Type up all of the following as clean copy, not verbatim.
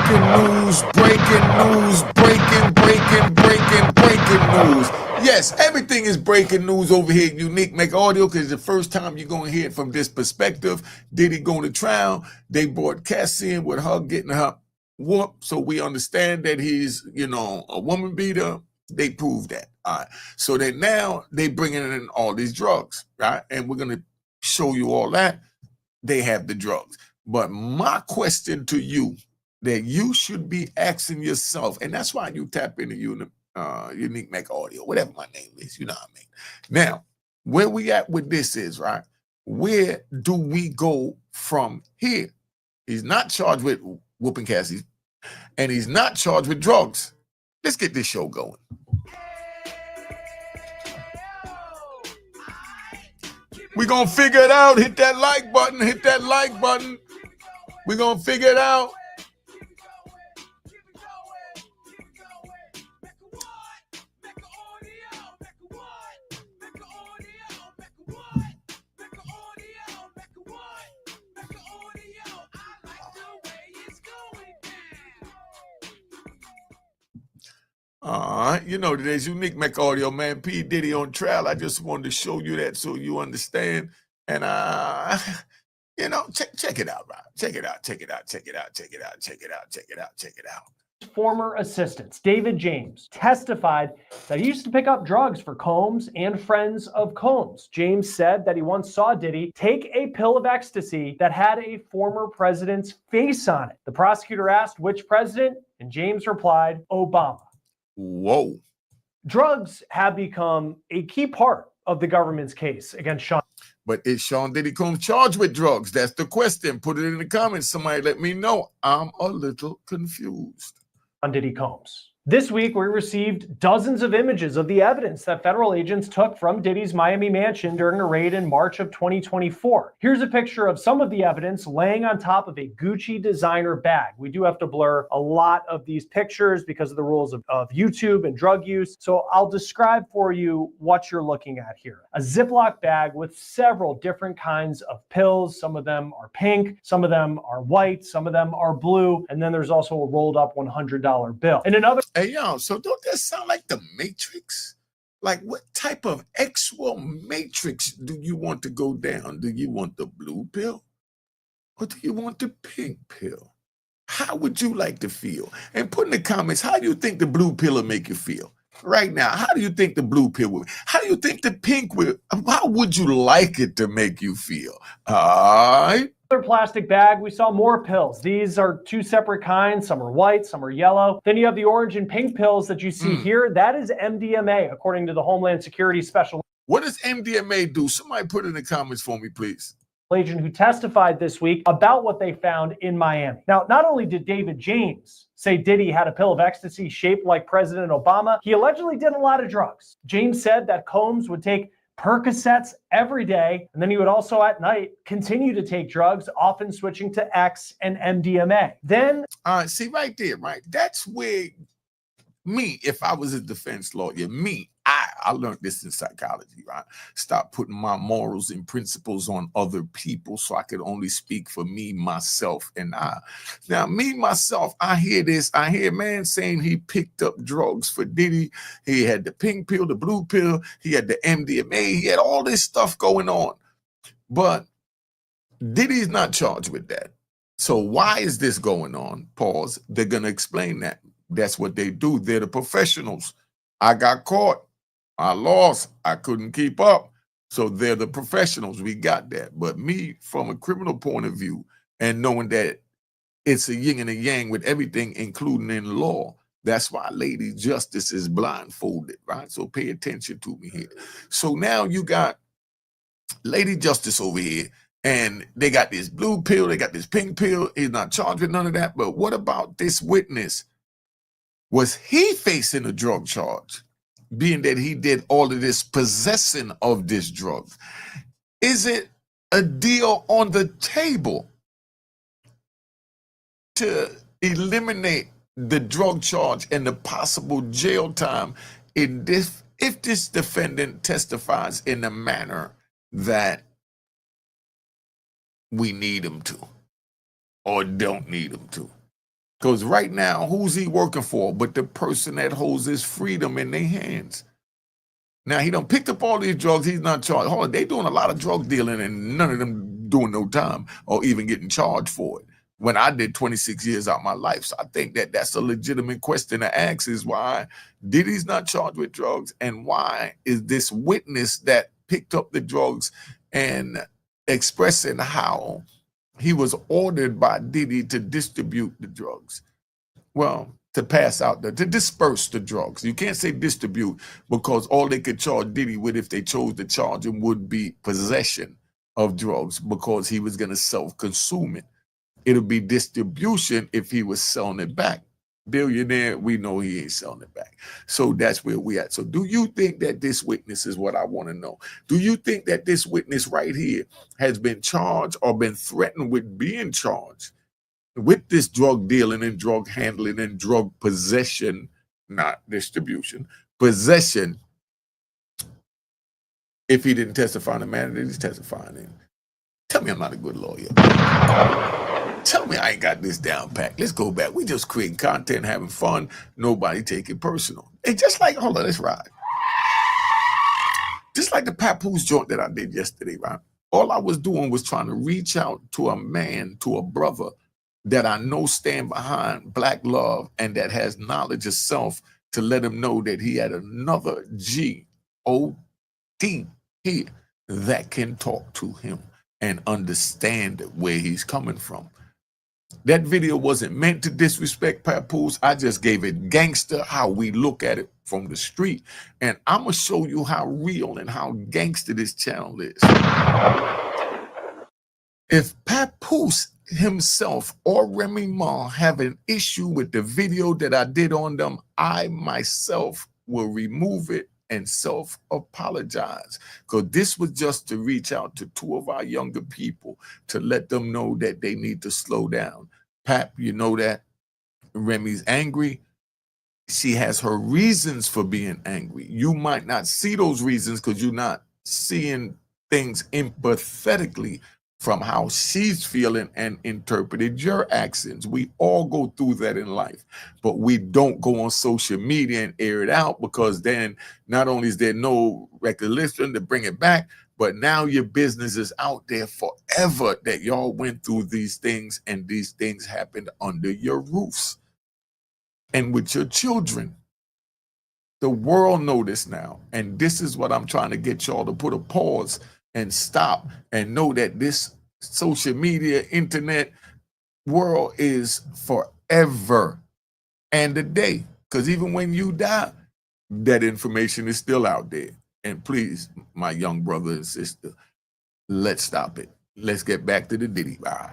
Breaking news, breaking news, breaking news. Yes, everything is breaking news over here at Unique Mecca Audio because it's the first time you're going to hear it from this perspective. Diddy going to trial. They brought Cassie in with her getting her whooped. So we understand that he's, a woman beater. They proved that. All right. So that now they bringing in all these drugs, right? And we're going to show you all that. They have the drugs. But my question to you that you should be asking yourself, and that's why you tap into Unique Mecca Audio, whatever my name is, you know what I mean? Now, where we at with this is, right, where do we go from here? He's not charged with whooping Cassie, and he's not charged with drugs. Let's get this show going. We're going to figure it out. Hit that like button. Hit that like button. We're going to figure it out. Today's Unique Mecca Audio, man. P. Diddy on trial. I just wanted to show you that so you understand. And, check it out, Rob. Check it out. Former assistants, David James, testified that he used to pick up drugs for Combs and friends of Combs. James said that he once saw Diddy take a pill of ecstasy that had a former president's face on it. The prosecutor asked which president, and James replied, Obama. Whoa. Drugs have become a key part of the government's case against Sean. But is Sean Diddy Combs charged with drugs? That's the question. Put it in the comments. Somebody let me know. I'm a little confused. Diddy Combs. This week, we received dozens of images of the evidence that federal agents took from Diddy's Miami mansion during a raid in March of 2024. Here's a picture of some of the evidence laying on top of a Gucci designer bag. We do have to blur a lot of these pictures because of the rules of YouTube and drug use. So I'll describe for you what you're looking at here. A Ziploc bag with several different kinds of pills. Some of them are pink, some of them are white, some of them are blue, and then there's also a rolled up $100 bill. And another Hey, yo, so don't that sound like the Matrix? Like, what type of actual Matrix do you want to go down? Do you want the blue pill? Or do you want the pink pill? How would you like to feel? And put in the comments, how do you think the blue pill will make you feel? Right now, how do you think the blue pill will? How do you think the pink will? How would you like it to make you feel? All right. Plastic bag, we saw more pills. These are two separate kinds. Some are white, some are yellow. Then you have the orange and pink pills that you see here. That is MDMA, according to the Homeland Security Special. What does MDMA do? Somebody put it in the comments for me, please. Agent who testified this week about what they found in Miami. Now, not only did David James say Diddy had a pill of ecstasy shaped like President Obama, he allegedly did a lot of drugs. James said that Combs would take Percocets every day, and then he would also at night continue to take drugs, often switching to X and MDMA. Then, see right there, right? That's where me, if I was a defense lawyer, I learned this in psychology, right? Stop putting my morals and principles on other people so I could only speak for me, myself, and I. Now, me, myself, I hear this. I hear man saying he picked up drugs for Diddy. He had the pink pill, the blue pill. He had the MDMA. He had all this stuff going on. But Diddy's not charged with that. So why is this going on? Pause. They're going to explain that. That's what they do. They're the professionals. I got caught. I lost. I couldn't keep up. So they're the professionals. We got that. But me, from a criminal point of view, and knowing that it's a yin and a yang with everything, including in law, that's why Lady Justice is blindfolded, right? So pay attention to me here. So now you got Lady Justice over here, and they got this blue pill, they got this pink pill. He's not charged with none of that. But what about this witness? Was he facing a drug charge, being that he did all of this possessing of this drug? Is it a deal on the table to eliminate the drug charge and the possible jail time if this defendant testifies in the manner that we need him to or don't need him to? Because right now, who's he working for but the person that holds his freedom in their hands? Now, he done picked up all these drugs. He's not charged. Hold on, they doing a lot of drug dealing and none of them doing no time or even getting charged for it. When I did 26 years out of my life. So I think that that's a legitimate question to ask, is why Diddy's not charged with drugs, and why is this witness that picked up the drugs and expressing how he was ordered by Diddy to distribute the drugs. Well, to pass out, to disperse the drugs. You can't say distribute, because all they could charge Diddy with, if they chose to charge him, would be possession of drugs, because he was going to self-consume it. It'll be distribution if he was selling it back. Billionaire, we know he ain't selling it back. So that's where we at. So do you think that this witness is what I want to know? Do you think that this witness right here has been charged or been threatened with being charged with this drug dealing and drug handling and drug possession, not distribution, possession, if he didn't testify in the manner that he's testifying in? Tell me I'm not a good lawyer. Tell me I ain't got this down packed. Let's go back. We just creating content, having fun. Nobody take it personal. It's just like, hold on, let's ride. Just like the Papoose joint that I did yesterday, right? All I was doing was trying to reach out to a man, to a brother that I know stand behind Black love and that has knowledge of self, to let him know that he had another G-O-D here that can talk to him and understand where he's coming from. That video wasn't meant to disrespect Papoose. I just gave it gangster, how we look at it from the street. And I'm going to show you how real and how gangster this channel is. If Papoose himself or Remy Ma have an issue with the video that I did on them, I myself will remove it and self-apologize, because this was just to reach out to two of our younger people to let them know that they need to slow down. Pap, you know that Remy's angry. She has her reasons for being angry. You might not see those reasons because you're not seeing things empathetically from how she's feeling and interpreted your actions. We all go through that in life, but we don't go on social media and air it out, because then not only is there no recollection to bring it back, but now your business is out there forever that y'all went through these things, and these things happened under your roofs and with your children. The world know this now, and this is what I'm trying to get y'all to put a pause and stop and know that this social media, internet world is forever and a day. Because even when you die, that information is still out there. And please, my young brother and sister, let's stop it. Let's get back to the Diddy vibe.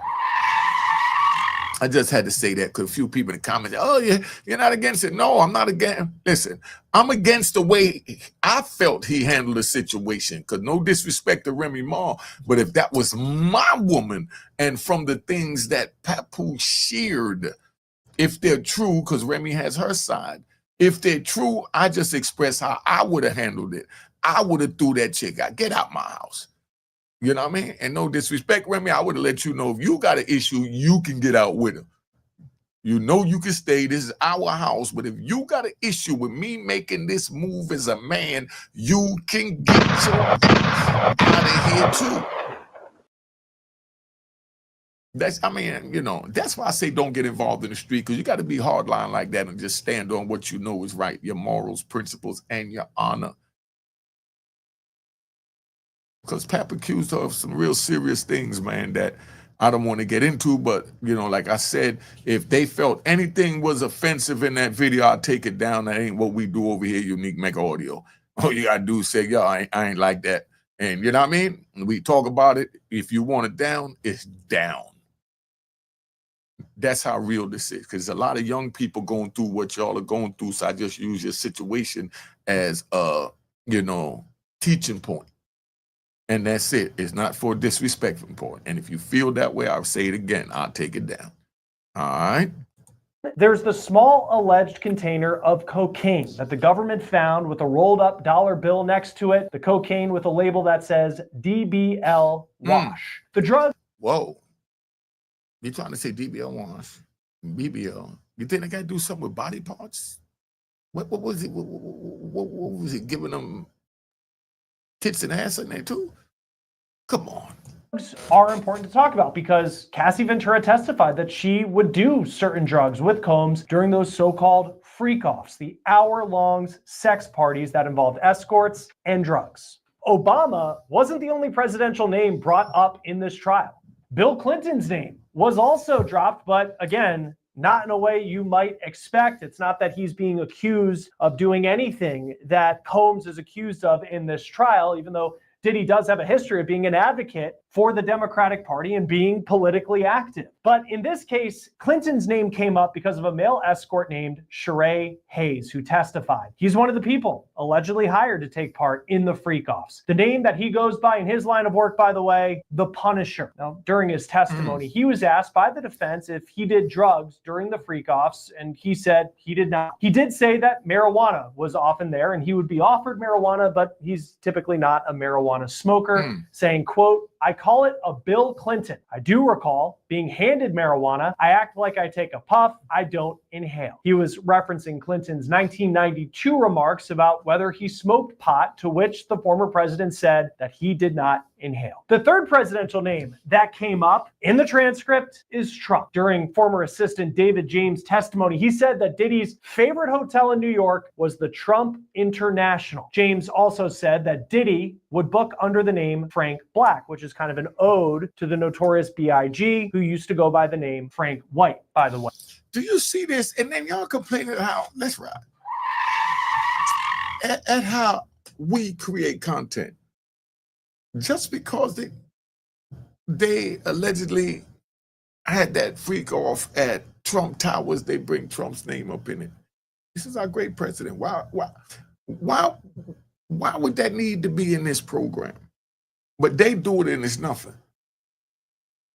I just had to say that because a few people in the comments, oh, you're not against it. No, I'm not against. Listen, I'm against the way I felt he handled the situation, because no disrespect to Remy Ma, but if that was my woman, and from the things that Papoose shared, if they're true, because Remy has her side, if they're true, I just express how I would have handled it. I would have threw that chick out. Get out my house. You know what I mean? And no disrespect, Remy, I would have let you know, if you got an issue, you can get out with him. You know you can stay. This is our house. But if you got an issue with me making this move as a man, you can get your ass out of here too. That's, I mean, you know, that's why I say don't get involved in the street, because you got to be hardline like that and just stand on what you know is right, your morals, principles, and your honor. Because Pap accused her of some real serious things, man, that I don't want to get into. But, you know, like I said, if they felt anything was offensive in that video, I'll take it down. That ain't what we do over here, Unique Mecca Audio. All you got to do is say, yo, I ain't like that. And you know what I mean? We talk about it. If you want it down, it's down. That's how real this is, because a lot of young people going through what y'all are going through. So I just use your situation as a, you know, teaching point. And that's it. It's not for a disrespectful point. And if you feel that way, I'll say it again. I'll take it down. All right. There's the small alleged container of cocaine that the government found with a rolled up dollar bill next to it. The cocaine with a label that says DBL wash. The drug. Whoa. You trying to say DBL wash? BBL. You think they got to do something with body parts? What was it? What was it? Giving them tits and ass in there too? Come on. Are important to talk about because Cassie Ventura testified that she would do certain drugs with Combs during those so-called freak-offs, the hour-long sex parties that involved escorts and drugs. Obama wasn't the only presidential name brought up in this trial. Bill Clinton's name was also dropped, but again, not in a way you might expect. It's not that he's being accused of doing anything that Combs is accused of in this trial, even though Diddy does have a history of being an advocate for the Democratic Party and being politically active. But in this case, Clinton's name came up because of a male escort named Sheree Hayes, who testified. He's one of the people allegedly hired to take part in the freak-offs. The name that he goes by in his line of work, by the way, the Punisher. Now, during his testimony, he was asked by the defense if he did drugs during the freak-offs, and he said he did not. He did say that marijuana was often there, and he would be offered marijuana, but he's typically not a marijuana smoker, saying, quote, "I call it a Bill Clinton. I do recall being handed marijuana. I act like I take a puff. I don't inhale." He was referencing Clinton's 1992 remarks about whether he smoked pot, to which the former president said that he did not inhale. The third presidential name that came up in the transcript is Trump. During former assistant David James' testimony, he said that Diddy's favorite hotel in New York was the Trump International. James also said that Diddy would book under the name Frank Black, which is kind of an ode to the notorious B.I.G., who used to go by the name Frank White, by the way. Do you see this? And then y'all complaining how, let's ride, at how we create content. Just because they allegedly had that freak off at Trump Towers, they bring Trump's name up in it. This is our great president. Why would that need to be in this program? But they do it and it's nothing.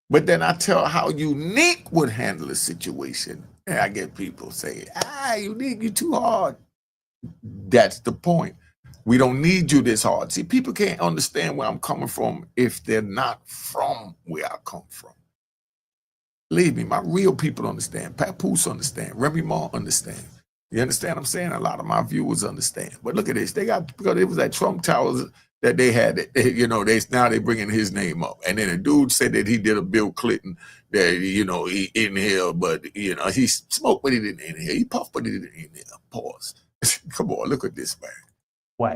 But then I tell how Unique would handle a situation, and I get people saying, Unique, you too hard. That's the point. We don't need you this hard. See, people can't understand where I'm coming from if they're not from where I come from. Believe me, my real people understand. Papoose understand. Remy Ma understand. You understand what I'm saying? A lot of my viewers understand. But look at this. Because it was at Trump Towers that they had it. Now they bringing his name up. And then a dude said that he did a Bill Clinton that, he inhaled, but, he smoked, but he didn't inhale. He puffed, but he didn't inhale. Pause. Come on, look at this, man.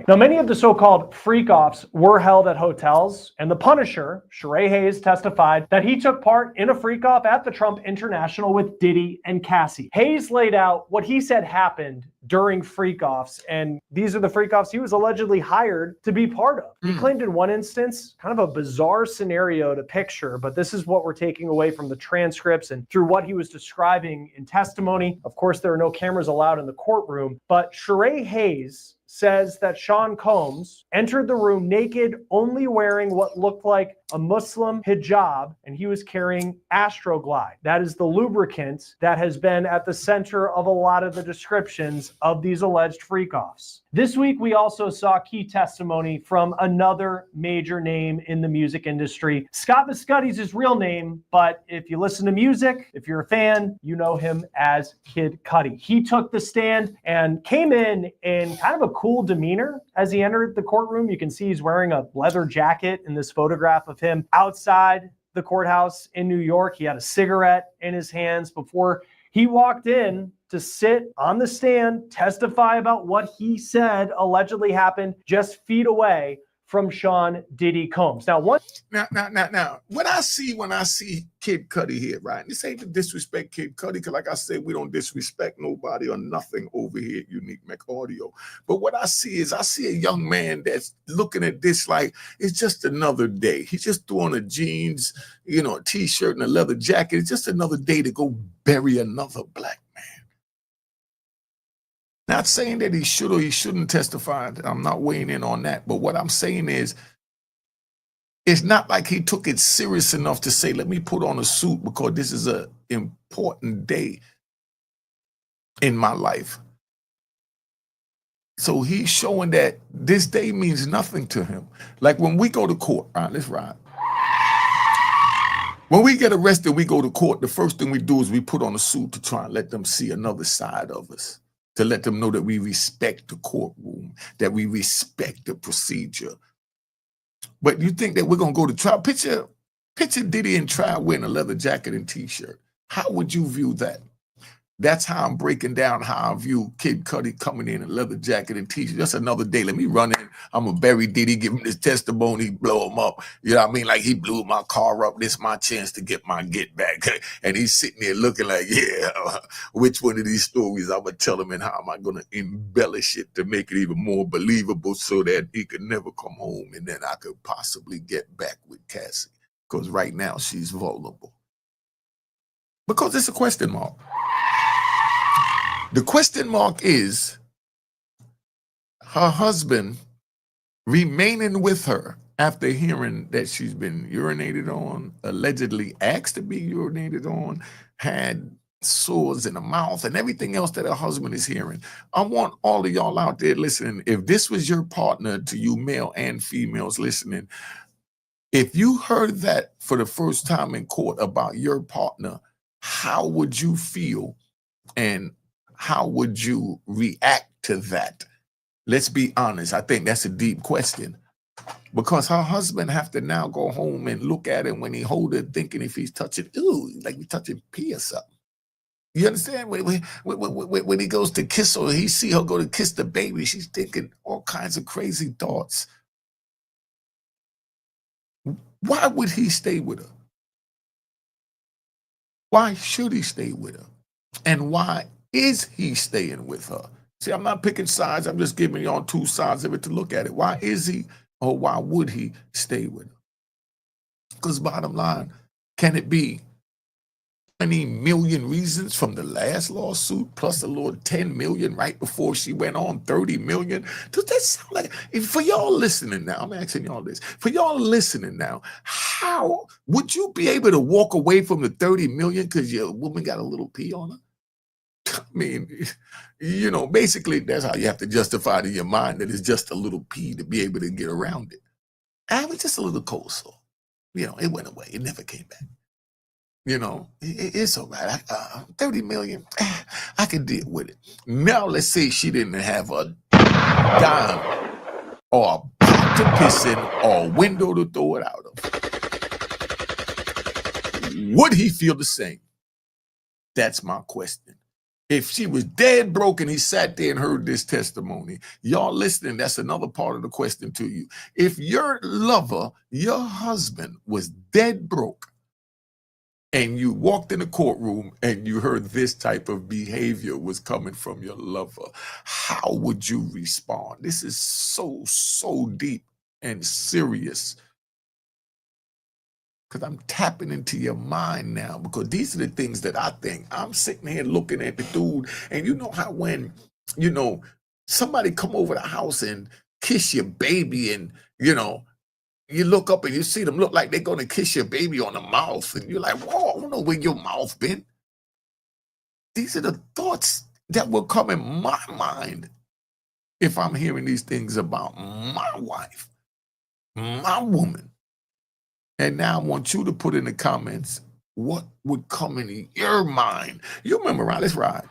Now, many of the so-called freak-offs were held at hotels, and the Punisher, Sheree Hayes, testified that he took part in a freak-off at the Trump International with Diddy and Cassie. Hayes laid out what he said happened during freak-offs, and these are the freak-offs he was allegedly hired to be part of. He claimed in one instance, kind of a bizarre scenario to picture, but this is what we're taking away from the transcripts and through what he was describing in testimony. Of course, there are no cameras allowed in the courtroom, but Sheree Hayes says that Sean Combs entered the room naked, only wearing what looked like a Muslim hijab, and he was carrying Astroglide. That is the lubricant that has been at the center of a lot of the descriptions of these alleged freak-offs. This week, we also saw key testimony from another major name in the music industry. Scott Viscutti's his real name, but if you listen to music, if you're a fan, you know him as Kid Cudi. He took the stand and came in kind of a cool demeanor as he entered the courtroom. You can see he's wearing a leather jacket in this photograph of him outside the courthouse in New York. He had a cigarette in his hands before he walked in to sit on the stand, testify about what he said allegedly happened just feet away from Sean Diddy Combs. Now, what I see when I see Kid Cudi here, right? This ain't to disrespect Kid Cudi, because like I said, we don't disrespect nobody or nothing over here at Unique Mecca Audio. But what I see is a young man that's looking at this like it's just another day. He's just throwing a jeans, a t-shirt and a leather jacket. It's just another day to go bury another black man. Not saying that he should or he shouldn't testify. I'm not weighing in on that. But what I'm saying is, it's not like he took it serious enough to say, let me put on a suit because this is an important day in my life. So he's showing that this day means nothing to him. Like when we go to court, all right, let's ride. When we get arrested, we go to court, the first thing we do is we put on a suit to try and let them see another side of us, to let them know that we respect the courtroom, that we respect the procedure. But you think that we're going to go to trial? Picture Diddy in trial wearing a leather jacket and t-shirt. How would you view that? That's how I'm breaking down how I view Kid Cudi coming in a leather jacket and t-shirt. Just another day. Let me run in. I'm going to bury Diddy, give him his testimony, blow him up. You know what I mean? Like he blew my car up. This is my chance to get my get back. And he's sitting there looking like, yeah, which one of these stories I'm going to tell him and how am I going to embellish it to make it even more believable so that he could never come home and then I could possibly get back with Cassie. Because right now she's vulnerable. Because it's a question mark. The question mark is her husband remaining with her after hearing that she's been urinated on, allegedly asked to be urinated on, had sores in the mouth and everything else that her husband is hearing. I want all of y'all out there listening, if this was your partner, to you male and females listening, if you heard that for the first time in court about your partner, how would you feel and how would you react to that? Let's be honest. I think that's a deep question because her husband have to now go home and look at it when he hold it, thinking if he's touching, ooh, like he's touching pee or something. You understand? When he goes to kiss her, he see her go to kiss the baby, she's thinking all kinds of crazy thoughts. Why would he stay with her? Why should he stay with her? And why is he staying with her? See, I'm not picking sides. I'm just giving y'all two sides of it to look at it. Why is he or why would he stay with her? Because bottom line, can it be 20 million reasons from the last lawsuit plus a little 10 million right before she went on 30 million? Does that sound like, for y'all listening now, I'm asking y'all this, for y'all listening now, how would you be able to walk away from the 30 million because your woman got a little pee on her? I mean, you know, basically that's how you have to justify to your mind that it's just a little pee to be able to get around it. I was just a little cold sore. You know, it went away. It never came back. You know, it's all right. 30 million, I can deal with it. Now let's say she didn't have a dime or a pot to piss in or a window to throw it out of. Would he feel the same? That's my question. If she was dead broke and he sat there and heard this testimony, y'all listening, that's another part of the question to you. If your lover, your husband was dead broke and you walked in the courtroom and you heard this type of behavior was coming from your lover, how would you respond? This is so deep and serious. Because I'm tapping into your mind now, because these are the things that I think. I'm sitting here looking at the dude, and you know how when, you know, somebody come over the house and kiss your baby, and, you know, you look up and you see them look like they're going to kiss your baby on the mouth, and you're like, whoa, I don't know where your mouth been. These are the thoughts that will come in my mind if I'm hearing these things about my wife, my woman. And now I want you to put in the comments what would come in your mind. You remember, right? Let's ride.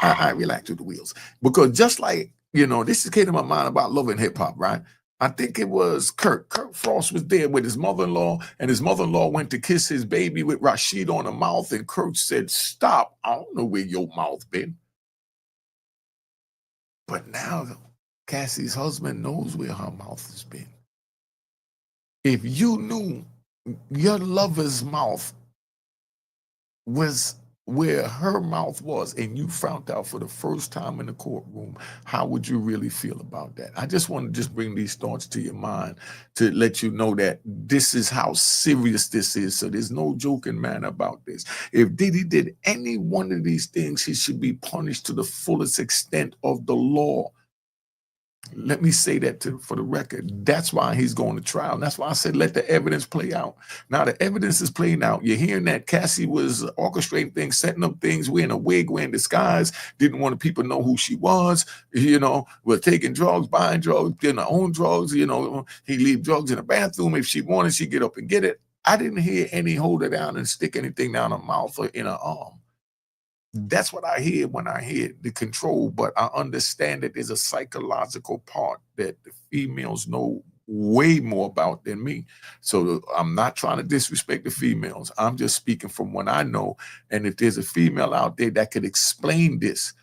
I relax with the wheels. Because just like, you know, this came to my mind about Love and Hip Hop, right? I think it was Kurt Frost was there with his mother-in-law, and his mother-in-law went to kiss his baby with Rashid on the mouth, and Kurt said, stop, I don't know where your mouth been. But now Cassie's husband knows where her mouth has been. If you knew your lover's mouth was where her mouth was and you found out for the first time in the courtroom, how would you really feel about that? I just want to just bring these thoughts to your mind to let you know that this is how serious this is. So there's no joking, man, about this. If Diddy did any one of these things, he should be punished to the fullest extent of the law. Let me say that for the record. That's why he's going to trial. And that's why I said let the evidence play out. Now the evidence is playing out. You're hearing that Cassie was orchestrating things, setting up things, wearing a wig, wearing disguise, didn't want people to know who she was, you know, was taking drugs, buying drugs, getting her own drugs, you know, he leave drugs in the bathroom. If she wanted, she'd get up and get it. I didn't hear any hold her down and stick anything down her mouth or in her arm. That's what I hear when I hear the control, but I understand that there's a psychological part that the females know way more about than me. So I'm not trying to disrespect the females. I'm just speaking from what I know. And if there's a female out there that could explain this,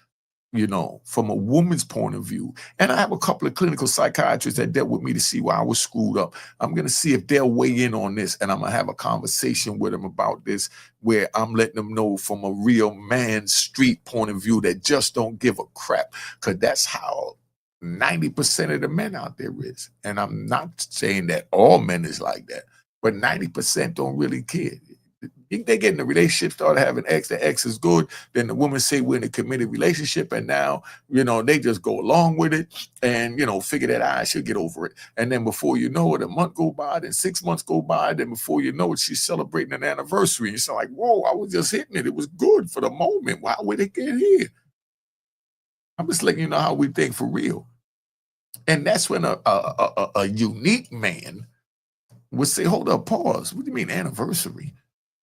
from a woman's point of view. And I have a couple of clinical psychiatrists that dealt with me to see why I was screwed up. I'm going to see if they'll weigh in on this, and I'm going to have a conversation with them about this, where I'm letting them know from a real man street point of view that just don't give a crap, because that's how 90% of the men out there is. And I'm not saying that all men is like that, but 90% don't really care. They get in a relationship, start having ex, the ex is good, then the woman say we're in a committed relationship, and now, they just go along with it and, figure that I should get over it. And then before you know it, a month go by, then 6 months go by, then before you know it, she's celebrating an anniversary. And it's like, whoa, I was just hitting it. It was good for the moment. Why would it get here? I'm just letting you know how we think for real. And that's when a unique man would say, hold up, pause. What do you mean anniversary?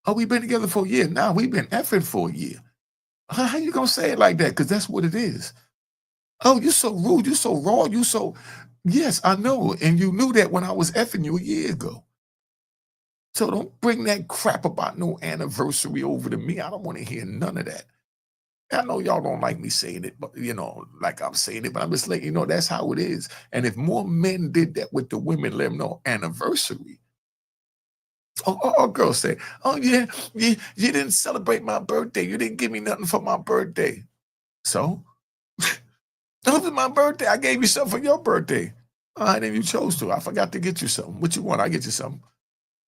Oh, we've been together for a year. Now we've been effing for a year. How you gonna say it like that? Because that's what it is. Oh, you're so rude. You're so raw. Yes, I know. And you knew that when I was effing you a year ago. So don't bring that crap about no anniversary over to me. I don't want to hear none of that. I know y'all don't like me saying it, but like I'm saying it, but I'm just letting you know that's how it is. And if more men did that with the women, let them know anniversary. Oh, girls say, oh, yeah, you didn't celebrate my birthday. You didn't give me nothing for my birthday. So, it was my birthday. I gave you something for your birthday. All right, and you chose to. I forgot to get you something. What you want? I get you something.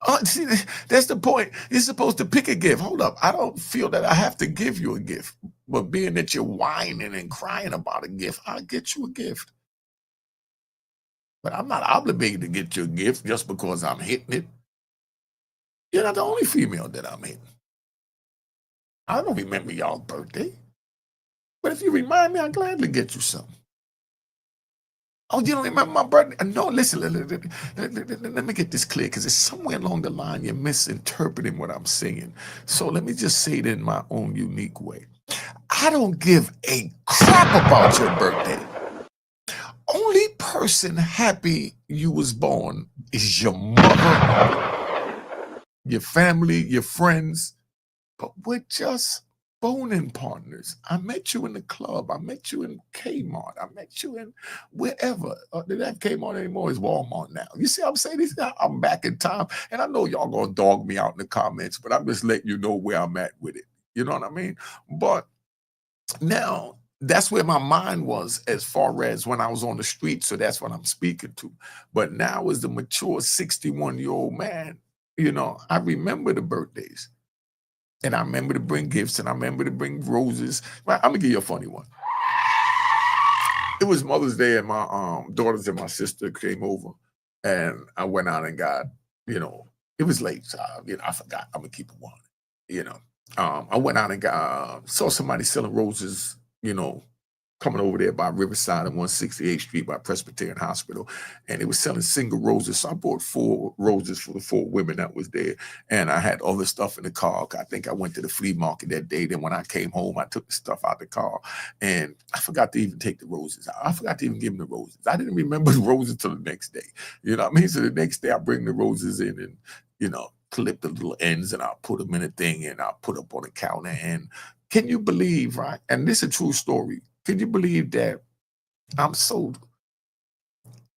Oh, see, that's the point. You're supposed to pick a gift. Hold up. I don't feel that I have to give you a gift. But being that you're whining and crying about a gift, I'll get you a gift. But I'm not obligated to get you a gift just because I'm hitting it. You're not the only female that I'm hitting. I don't remember y'all's birthday. But if you remind me, I'll gladly get you something. Oh, you don't remember my birthday? No, listen, let me get this clear, because it's somewhere along the line you're misinterpreting what I'm saying. So let me just say it in my own unique way. I don't give a crap about your birthday. Only person happy you was born is your mother, your family, your friends, but we're just boning partners. I met you in the club. I met you in Kmart. I met you in wherever. They don't have Kmart anymore. It's Walmart now. You see what I'm saying? I'm back in time. And I know y'all gonna dog me out in the comments, but I'm just letting you know where I'm at with it. You know what I mean? But now, that's where my mind was as far as when I was on the street. So that's what I'm speaking to. But now, as the mature 61-year-old man, I remember the birthdays, and I remember to bring gifts, and I remember to bring roses. I'm gonna give you a funny one. It was Mother's Day, and my daughters and my sister came over, and I went out and got, it was late, so I forgot. I'm gonna keep it one. I went out and got saw somebody selling roses, coming over there by Riverside and 168th Street by Presbyterian Hospital, and they were selling single roses. So I bought 4 roses for the 4 women that was there, and I had other stuff in the car. I think I went to the flea market that day. Then when I came home, I took the stuff out the car, and I forgot to even take the roses out. I forgot to even give them the roses. I didn't remember the roses till the next day. You know what I mean? So the next day I bring the roses in and, clip the little ends, and I'll put them in a thing, and I'll put up on the counter. And can you believe, right? And this is a true story. Can you believe that I'm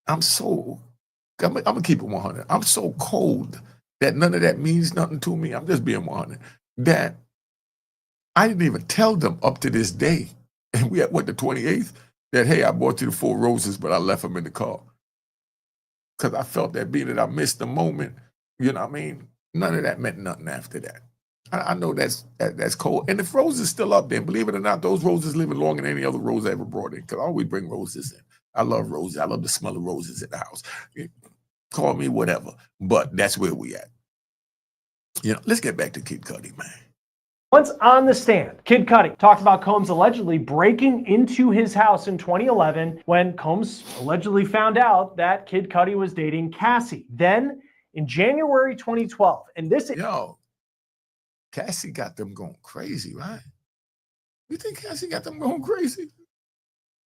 gonna keep it 100. I'm so cold that none of that means nothing to me. I'm just being 100. That I didn't even tell them up to this day. And we at the 28th, that, hey, I bought you the 4 roses, but I left them in the car. Because I felt that being that I missed the moment, you know what I mean? None of that meant nothing after that. I know that's cold. And the roses is still up there. Believe it or not, those roses living longer than any other rose I ever brought in. Because I always bring roses in. I love roses. I love the smell of roses in the house. Call me whatever. But that's where we at. Let's get back to Kid Cudi, man. Once on the stand, Kid Cudi talked about Combs allegedly breaking into his house in 2011 when Combs allegedly found out that Kid Cudi was dating Cassie. Then, in January 2012. And this Yo, Cassie got them going crazy, right? You think Cassie got them going crazy?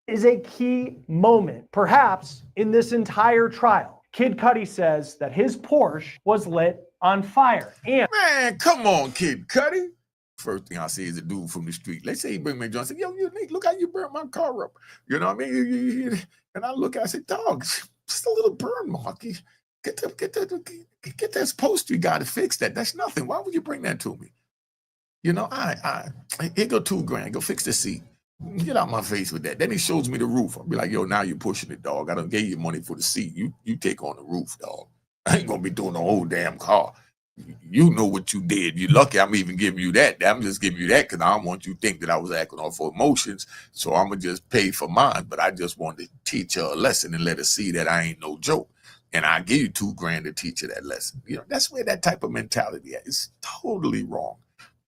is a key moment, perhaps, in this entire trial. Kid Cudi says that his Porsche was lit on fire. And man, come on, Kid Cudi. First thing I see is a dude from the street. Let's say he bring me a joint. I say, yo, Unique, look how you burnt my car up. You know what I mean? And I look, I say, dog, just a little burn mark. Get that poster. You got to fix that. That's nothing. Why would you bring that to me? You know, here go $2,000. Go fix the seat. Get out my face with that. Then he shows me the roof. I'll be like, yo, now you're pushing it, dog. I done gave you money for the seat. You take on the roof, dog. I ain't gonna be doing the whole damn car. You know what you did. You're lucky I'm even giving you that. I'm just giving you that because I don't want you to think that I was acting off for emotions. So I'm gonna just pay for mine. But I just wanted to teach her a lesson and let her see that I ain't no joke. And I give you $2,000 to teach her that lesson. You know, that's where that type of mentality is. Totally wrong.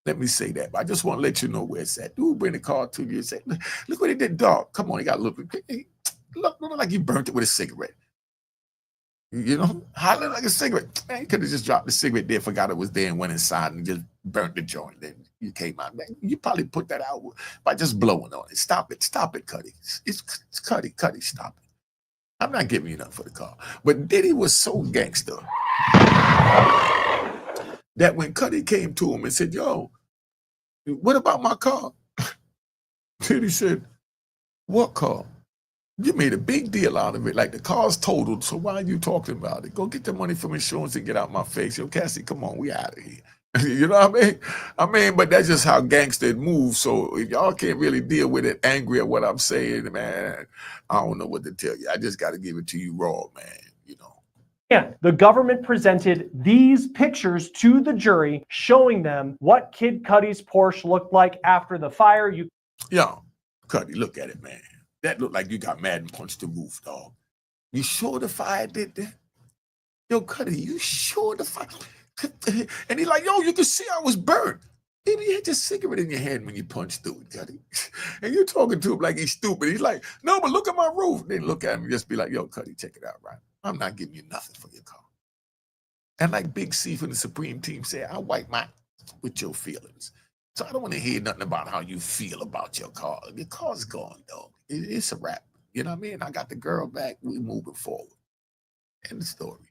Let me say that, but I just want to let you know where it's at. Dude, bring the car to you and say, look what he did, dog. Come on, he got to look like you burnt it with a cigarette. You know, hollering like a cigarette. Man, you could have just dropped the cigarette there, forgot it was there, and went inside and just burnt the joint. Then you came out. Man, you probably put that out by just blowing on it. Stop it, Cudi. It's Cudi, stop it. I'm not giving you nothing for the car. But Diddy was so gangster that when Cudi came to him and said, yo, what about my car? Diddy said, what car? You made a big deal out of it. Like the car's totaled, so why are you talking about it? Go get the money from insurance and get out my face. Yo, Cassie, come on, we out of here. You know what I mean? But that's just how gangster it moves. So if y'all can't really deal with it angry at what I'm saying, man, I don't know what to tell you. I just got to give it to you raw, man, you know. And the government presented these pictures to the jury, showing them what Kid Cudi's Porsche looked like after the fire. Yo, Cudi, look at it, man. That looked like you got mad and punched the roof, dog. You sure the fire did that? Yo, Cudi, you sure the fire? And he's like, yo, you can see I was burnt. Maybe you had your cigarette in your hand when you punched through it, Cudi. And you're talking to him like he's stupid. He's like, no, but look at my roof. Then look at him and just be like, yo, Cudi, check it out, right? I'm not giving you nothing for your car. And like Big C from the Supreme Team said, I wipe my with your feelings. So I don't want to hear nothing about how you feel about your car. Your car's gone, dog. It's a wrap. You know what I mean? I got the girl back. We moving forward. End the story.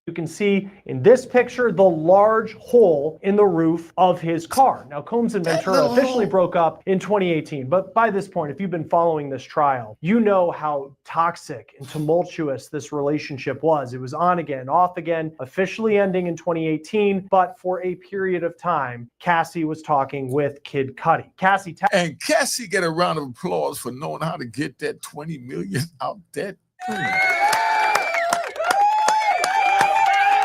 You can see in this picture the large hole in the roof of his car. Now, Combs and Ventura officially broke up in 2018, but by this point, if you've been following this trial, you know how toxic and tumultuous this relationship was. It was on again, off again, officially ending in 2018, but for a period of time, Cassie was talking with Kid Cudi. And Cassie get a round of applause for knowing how to get that $20 million out that.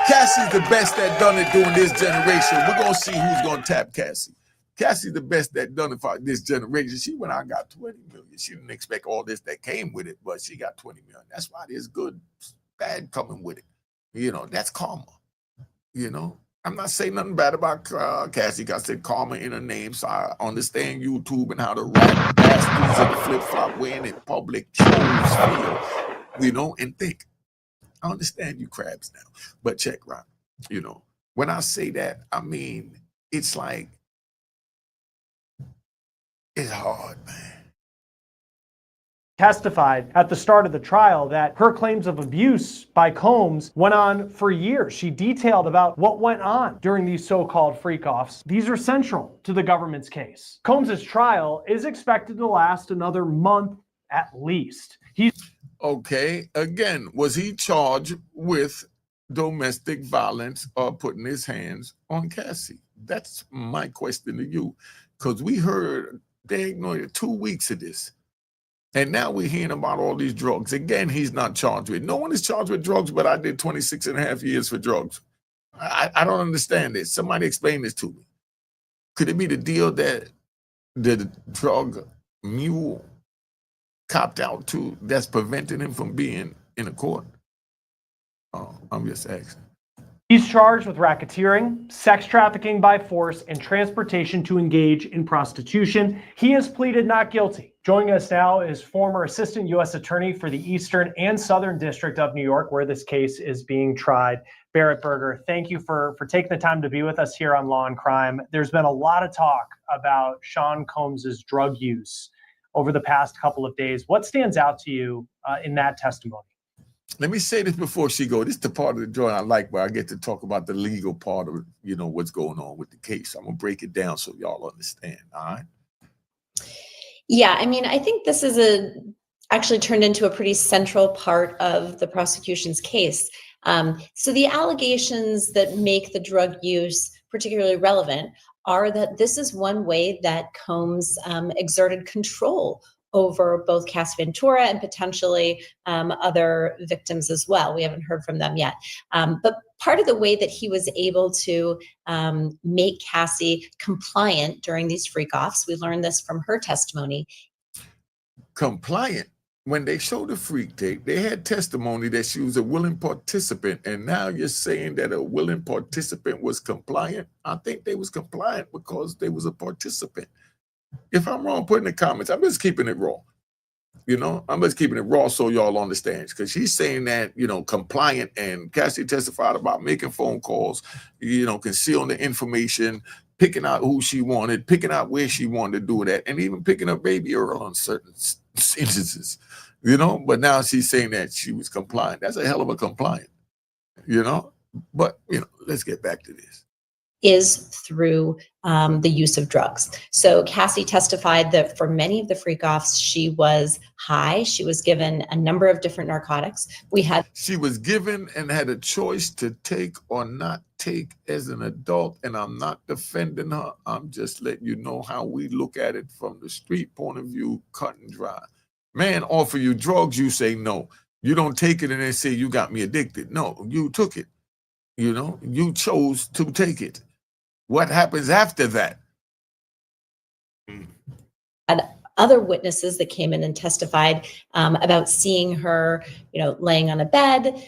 Cassie's the best that done it during this generation. We're going to see who's going to tap Cassie. Cassie's the best that done it for this generation. She went out and got 20 million. She didn't expect all this that came with it, but she got 20 million. That's why there's good, bad coming with it. You know, that's karma. You know, I'm not saying nothing bad about Cassie. I said karma in her name, so I understand YouTube and how the rat bastards and the flip-flop wearing in public trolls feel, you know, and think. I understand you crabs now, but check, right? You know, when I say that, I mean, it's like, it's hard, man. Testified at the start of the trial that her claims of abuse by Combs went on for years. She detailed about what went on during these so-called freak-offs. These are central to the government's case. Combs' trial is expected to last another month at least. Okay, again, was he charged with domestic violence or putting his hands on Cassie? That's my question to you, because we heard they ignored 2 weeks of this. And now we're hearing about all these drugs. Again, he's not charged with. No one is charged with drugs, but I did 26 and a half years for drugs. I don't understand this. Somebody explain this to me. Could it be the deal that the drug mule copped out to that's preventing him from being in a court? Oh, I'm just asking. He's charged with racketeering, sex trafficking by force, and transportation to engage in prostitution. He has pleaded not guilty. Joining us now is former Assistant U.S. Attorney for the Eastern and Southern District of New York, where this case is being tried, Barrett Berger, thank you for taking the time to be with us here on Law and Crime. There's been a lot of talk about Sean Combs's drug use over the past couple of days. What stands out to you in that testimony? Let me say this before she goes. This is the part of the joint I like, where I get to talk about the legal part of, what's going on with the case. I'm going to break it down so y'all understand, all right? Yeah, I mean, I think this is actually turned into a pretty central part of the prosecution's case. So the allegations that make the drug use particularly relevant are that this is one way that Combs exerted control over both Cassie Ventura and potentially other victims as well. We haven't heard from them yet. But part of the way that he was able to make Cassie compliant during these freak-offs, we learned this from her testimony. Compliant? When they showed the freak tape, they had testimony that she was a willing participant, and now you're saying that a willing participant was compliant? I think they was compliant because they was a participant. If I'm wrong, put in the comments. I'm just keeping it raw. I'm just keeping it raw so y'all understand. Because she's saying that, compliant, and Cassie testified about making phone calls, concealing the information, picking out who she wanted, picking out where she wanted to do that, and even picking up Baby Earl on certain instances, But now she's saying that she was compliant. That's a hell of a compliant, But, let's get back to this. Is through the use of drugs. So Cassie testified that for many of the freak-offs, she was high. She was given a number of different narcotics. She was given and had a choice to take or not take as an adult, and I'm not defending her. I'm just letting you know how we look at it from the street point of view, cut and dry. Man offer you drugs, you say no. You don't take it and they say you got me addicted. No, you took it. You chose to take it. What happens after that? And other witnesses that came in and testified about seeing her, laying on a bed,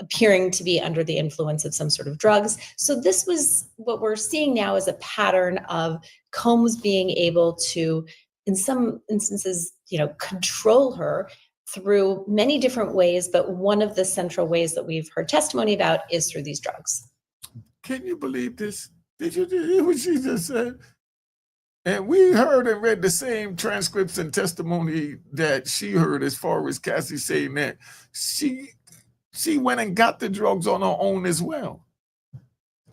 appearing to be under the influence of some sort of drugs. So this was what we're seeing now is a pattern of Combs being able to, in some instances, control her through many different ways. But one of the central ways that we've heard testimony about is through these drugs. Can you believe this? Did you hear what she just said? And we heard and read the same transcripts and testimony that she heard, as far as Cassie saying that she went and got the drugs on her own as well.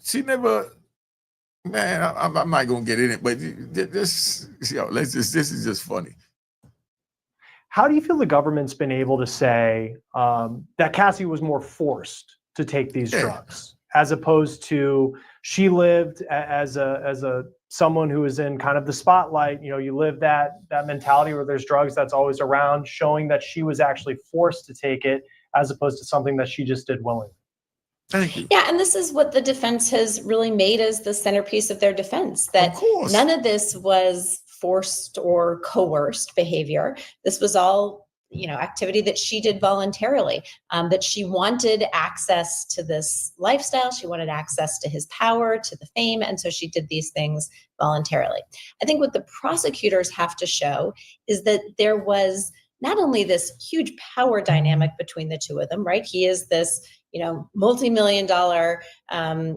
She never, man, I'm not gonna get in it, but this is just funny. How do you feel the government's been able to say that Cassie was more forced to take these drugs, as opposed to she lived as a someone who is in kind of the spotlight? You live that mentality where there's drugs that's always around, showing that she was actually forced to take it as opposed to something that she just did willingly. Thank you. Yeah, and this is what the defense has really made as the centerpiece of their defense, that none of this was forced or coerced behavior. This was all, activity that she did voluntarily, that she wanted access to this lifestyle. She wanted access to his power, to the fame. And so she did these things voluntarily. I think what the prosecutors have to show is that there was not only this huge power dynamic between the two of them, right? He is this, multi-million-dollar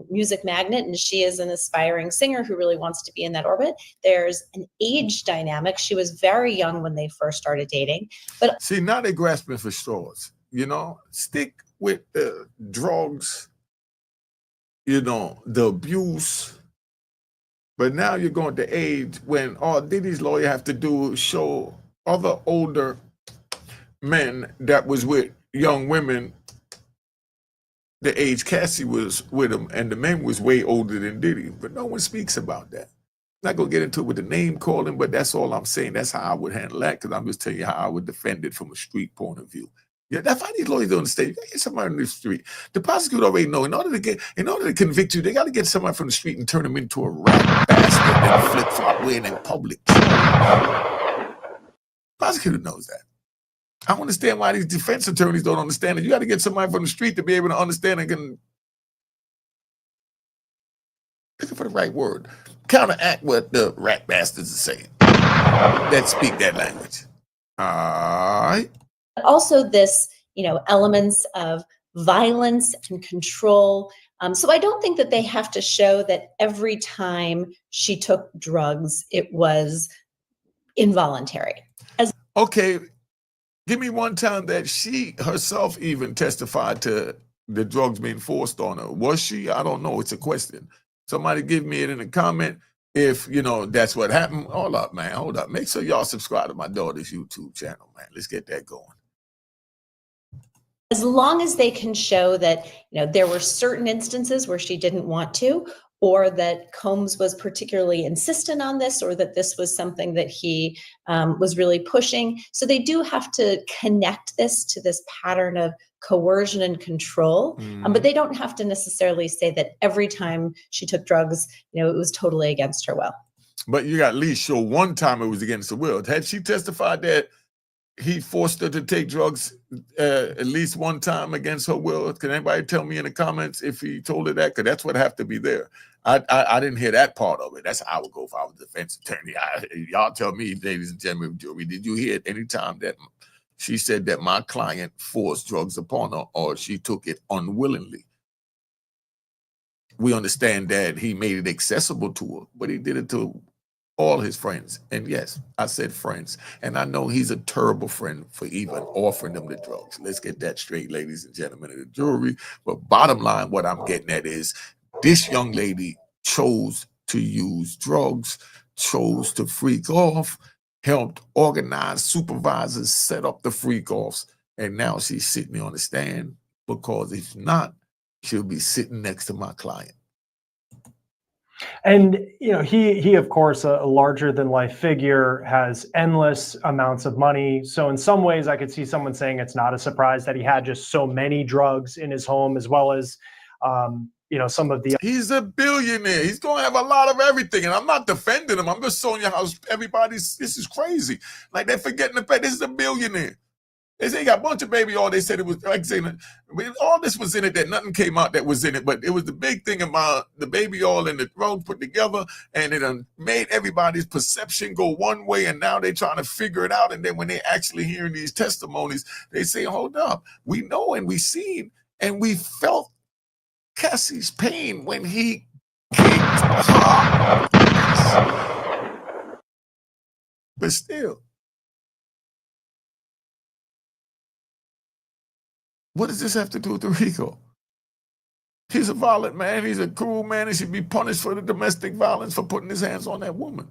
music magnate, and she is an aspiring singer who really wants to be in that orbit. There's an age dynamic. She was very young when they first started dating. But see, now they're grasping for straws. Stick with the drugs, the abuse. But now you're going to age when all Diddy's lawyer have to do is show other older men that was with young women the age Cassie was with him, and the man was way older than Diddy, but no one speaks about that. I'm not gonna get into it with the name calling, but that's all I'm saying. That's how I would handle that, because I'm just telling you how I would defend it from a street point of view. Yeah, that's why these lawyers don't stay. You gotta get somebody on the street. The prosecutor already know in order to convict you, they gotta get somebody from the street and turn them into a rat bastard and flip-flop with in public. Prosecutor knows that. I don't understand why these defense attorneys don't understand it. You got to get somebody from the street to be able to understand and can, looking for the right word, counteract what the rat bastards are saying that speak that language. All right. also this, elements of violence and control. So I don't think that they have to show that every time she took drugs, it was involuntary. Okay, give me one time that she herself even testified to the drugs being forced on her. Was she? I don't know. It's a question. Somebody give me it in a comment if, you know, that's what happened. Hold up, man. Hold up. Make sure y'all subscribe to my daughter's YouTube channel, man. Let's get that going. As long as they can show that, you know, there were certain instances where she didn't want to, or that Combs was particularly insistent on this, or that this was something that he was really pushing. So they do have to connect this to this pattern of coercion and control, but they don't have to necessarily say that every time she took drugs, you know, it was totally against her will. But you got at least show one time it was against her will. Had she testified that he forced her to take drugs at least one time against her will? Can anybody tell me in the comments if he told her that? Because that's what have to be there. I didn't hear that part of it. That's how I would go if I was a defense attorney. Y'all tell me, ladies and gentlemen of jury, did you hear it any time that she said that my client forced drugs upon her or she took it unwillingly? We understand that he made it accessible to her, but he did it to all his friends. And yes, I said friends. And I know he's a terrible friend for even offering them the drugs. Let's get that straight, ladies and gentlemen of the jury. But bottom line, what I'm getting at is this young lady chose to use drugs, chose to freak off, helped organize supervisors, set up the freak offs. And now she's sitting there on the stand, because if not, she'll be sitting next to my client. And, you know, he of course, a larger than life figure, has endless amounts of money. So in some ways I could see someone saying it's not a surprise that he had just so many drugs in his home, as well as, you know, some of the... He's a billionaire. He's going to have a lot of everything. And I'm not defending him. I'm just showing you how everybody's, this is crazy. Like, they're forgetting the fact this is a billionaire. They say he got a bunch of baby oil. They said it was, like saying, all this was in it, that nothing came out that was in it. But it was the big thing about the baby oil and the drugs put together, and it made everybody's perception go one way, and now they're trying to figure it out. And then when they actually hearing these testimonies, they say, hold up, we know and we seen and we felt Cassie's pain when he kicked her. But still, what does this have to do with the RICO? He's a violent man. He's a cruel man. He should be punished for the domestic violence for putting his hands on that woman.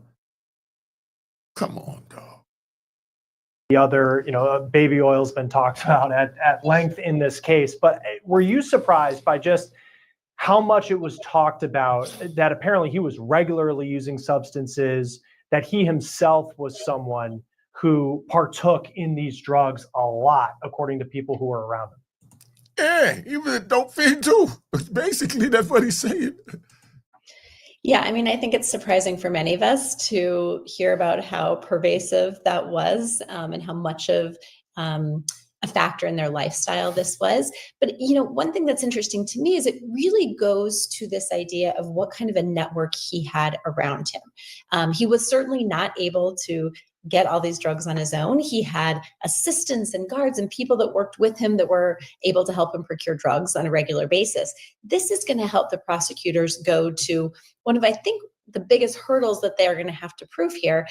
Come on, dog. The other, you know, baby oil's been talked about at length in this case. But were you surprised by just how much it was talked about that apparently he was regularly using substances, that he himself was someone who partook in these drugs a lot, according to people who were around him? Yeah, he was a dope fiend too. Basically, that's what he's saying. Yeah, I mean, I think it's surprising for many of us to hear about how pervasive that was, and how much of a factor in their lifestyle this was. But, you know, one thing that's interesting to me is it really goes to this idea of what kind of a network he had around him. He was certainly not able to get all these drugs on his own. He had assistants and guards and people that worked with him that were able to help him procure drugs on a regular basis. This is going to help the prosecutors go to one of, I think, the biggest hurdles that they're going to have to prove here,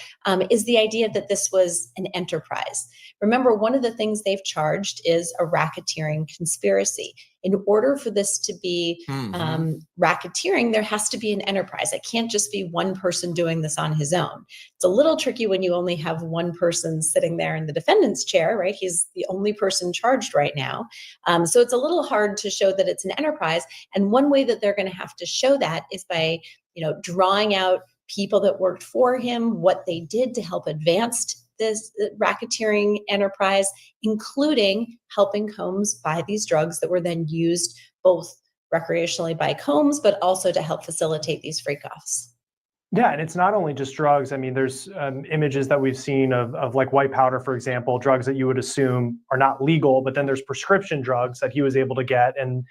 is the idea that this was an enterprise. Remember, one of the things they've charged is a racketeering conspiracy. In order for this to be racketeering, there has to be an enterprise. It can't just be one person doing this on his own. It's a little tricky when you only have one person sitting there in the defendant's chair, right? He's the only person charged right now. So it's a little hard to show that it's an enterprise. And one way that they're going to have to show that is by, you know, drawing out people that worked for him, what they did to help advance this racketeering enterprise, including helping Combs buy these drugs that were then used both recreationally by Combs, but also to help facilitate these freak-offs. Yeah, and it's not only just drugs. I mean, there's images that we've seen of like white powder, for example, drugs that you would assume are not legal, but then there's prescription drugs that he was able to get. And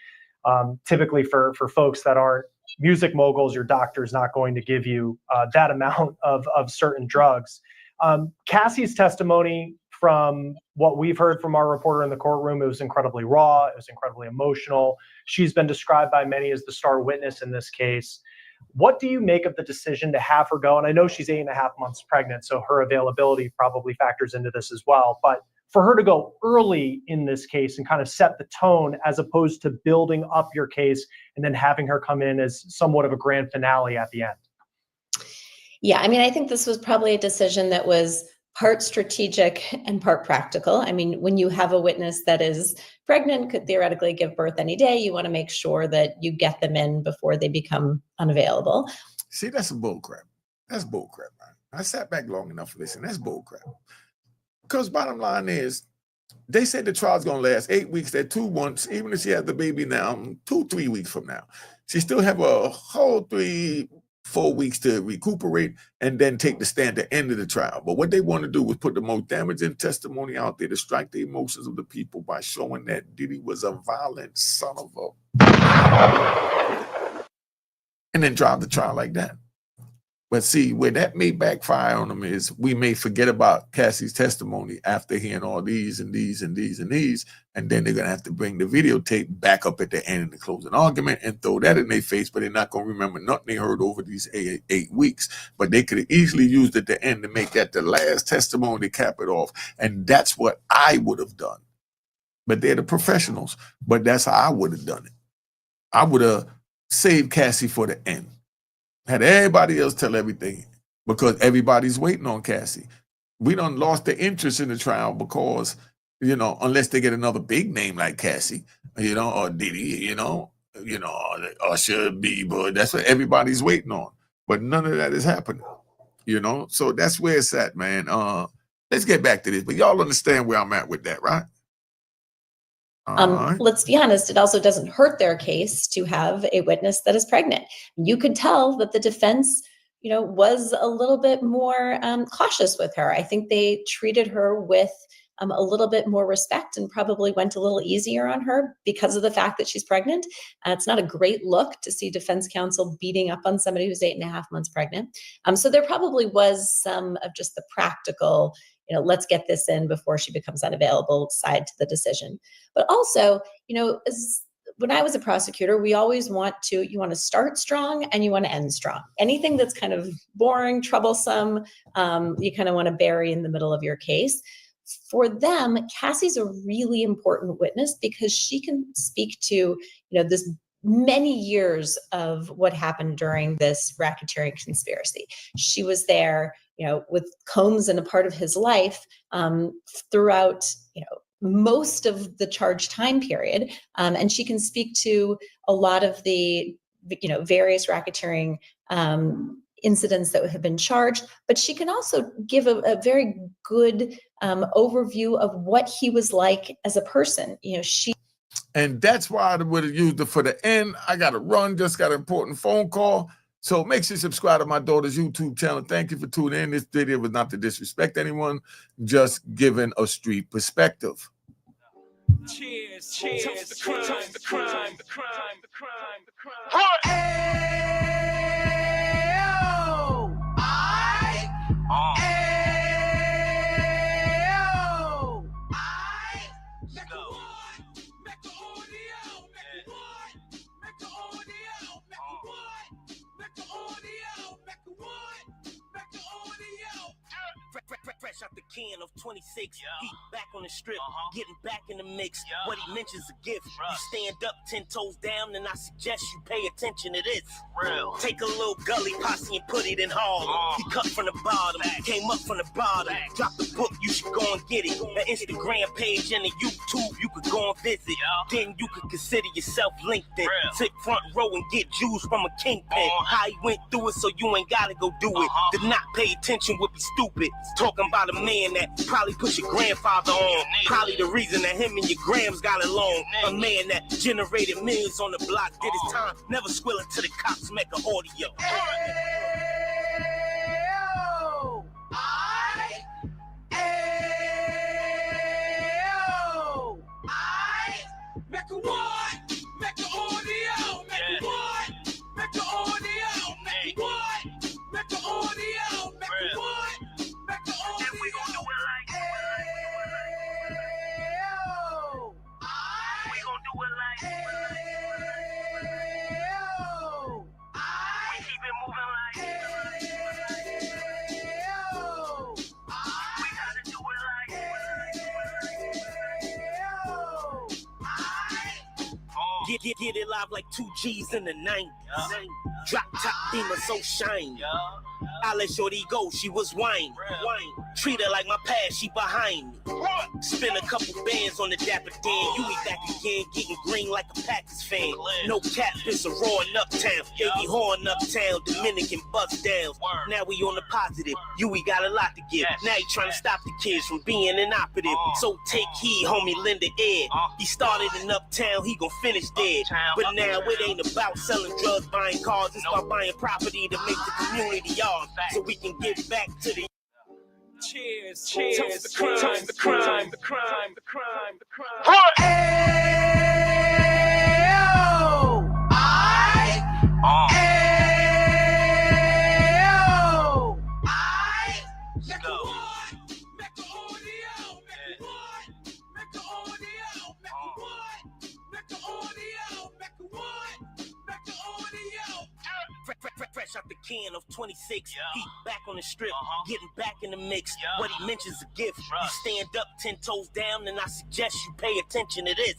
typically for folks that aren't music moguls, your doctor's not going to give you that amount of certain drugs. Cassie's testimony from what we've heard from our reporter in the courtroom, it was incredibly raw. It was incredibly emotional. She's been described by many as the star witness in this case. What do you make of the decision to have her go? And I know she's 8.5 months pregnant, so her availability probably factors into this as well. But for her to go early in this case and kind of set the tone as opposed to building up your case and then having her come in as somewhat of a grand finale at the end. Yeah, I mean, I think this was probably a decision that was part strategic and part practical. I mean, when you have a witness that is pregnant, could theoretically give birth any day, you want to make sure that you get them in before they become unavailable. See, that's some bull crap. That's bull crap, man. I sat back long enough to listen. That's bull crap. Because bottom line is, they said the trial's going to last 8 weeks. They're 2 months. Even if she has the baby now, 2-3 weeks from now, she still have a whole 3-4 weeks to recuperate and then take the stand at the end of the trial. But what they want to do was put the most damaging testimony out there to strike the emotions of the people by showing that Diddy was a violent son of a... and then drive the trial like that. But see, where that may backfire on them is we may forget about Cassie's testimony after hearing all these and these and these and these, and then they're going to have to bring the videotape back up at the end of the closing argument and throw that in their face, but they're not going to remember nothing they heard over these 8 weeks. But they could have easily used it at the end to make that the last testimony to cap it off. And that's what I would have done. But they're the professionals. But that's how I would have done it. I would have saved Cassie for the end. Had everybody else tell everything because everybody's waiting on Cassie. We done lost the interest in the trial because, unless they get another big name like Cassie, or Diddy, or Usher, Bieber, that's what everybody's waiting on. But none of that is happening, So that's where it's at, man. Let's get back to this, but y'all understand where I'm at with that, right? Let's be honest, it also doesn't hurt their case to have a witness that is pregnant. You could tell that the defense, was a little bit more cautious with her. I think they treated her with a little bit more respect and probably went a little easier on her because of the fact that she's pregnant. It's not a great look to see defense counsel beating up on somebody who's 8.5 months pregnant. So there probably was some of just the practical, let's get this in before she becomes unavailable side to the decision. But also, when I was a prosecutor, we always you want to start strong and you want to end strong. Anything that's kind of boring, troublesome, you kind of want to bury in the middle of your case. For them, Cassie's a really important witness because she can speak to, this many years of what happened during this racketeering conspiracy. She was there, with Combs in a part of his life throughout, most of the charged time period. And she can speak to a lot of the, various racketeering incidents that have been charged, but she can also give a very good overview of what he was like as a person. And that's why I would have used it for the end. I got to run, just got an important phone call. So make sure you subscribe to my daughter's YouTube channel. Thank you for tuning in. This video was not to disrespect anyone, just giving a street perspective. Cheers, cheers, the crime, the crime, the crime, the crime, the crime. Fresh out the can of 26, he back on the strip, getting back in the mix. What he mentions a gift. You stand up 10 toes down, and I suggest you pay attention to this. Take a little gully posse and put it in Harlem. He cut from the bottom, came up from the bottom. Drop the book, you should go and get it. The Instagram page and the YouTube, you could go and visit. Then you could consider yourself linked in. Sit front row and get Jews from a kingpin. How he went through it, so you ain't gotta go do it. To not pay attention would be stupid. Talking about a man that probably put your grandfather on. Probably the reason that him and your grams got along. A man that generated millions on the block, did his time, never squeal until the cops make an audio. Make a what? Make a audio. Make a what? Make a audio. Make a what? Make a audio. Make a what? Make a audio. And we gon' do it like Get it live like 2 G's in the 90s. Drop top demon so shiny. I let shorty go, she was wine. Treat her like my past, she behind me. Spin a couple bands on the dapper Dan. You be back again, getting green like a Packers fan. No cap, it's a roaring uptown. Baby horn uptown, Dominican bust downs. Now we on the positive, we got a lot to give. Now he trying to stop the kids from being inoperative. So take heed, homie, lend a ear. He started in uptown, he gon' finish dead. But now it ain't about selling drugs, buying cars. It's about buying property to make the community ours. So we can get back to the cheers, toast the crime, toast the crime, the crime, the crime, the crime. Fresh out the can of 26, he back on the strip, getting back in the mix. What he mentions a gift. You stand up 10 toes down, and I suggest you pay attention to this.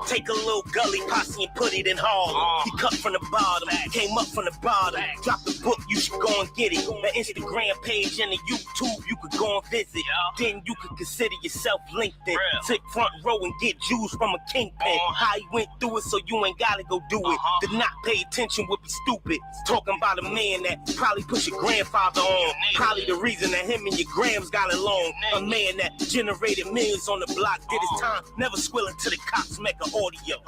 Take a little gully posse and put it in Harlem. He cut from the bottom, came up from the bottom. Drop the book, you should go and get it. The Instagram page and the YouTube, you could go and visit. Then you could consider yourself LinkedIn. Take front row and get Jews from a kingpin. How he went through it, so you ain't gotta go do it. To not pay attention would be stupid. Talking about a man that probably put your grandfather on. Probably the reason that him and your grams got along. A man that generated millions on the block, did his time, never squilling to the cops, make an audio.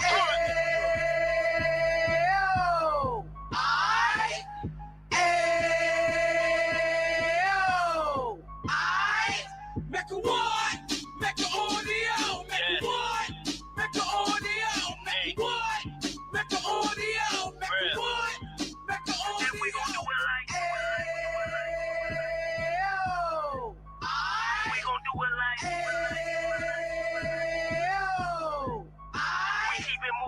Make a what? Make a audio. Make a what? Make a audio. Make a what? Make a audio. Make a what? Make a audio. And we gon' do it like we gon' do it like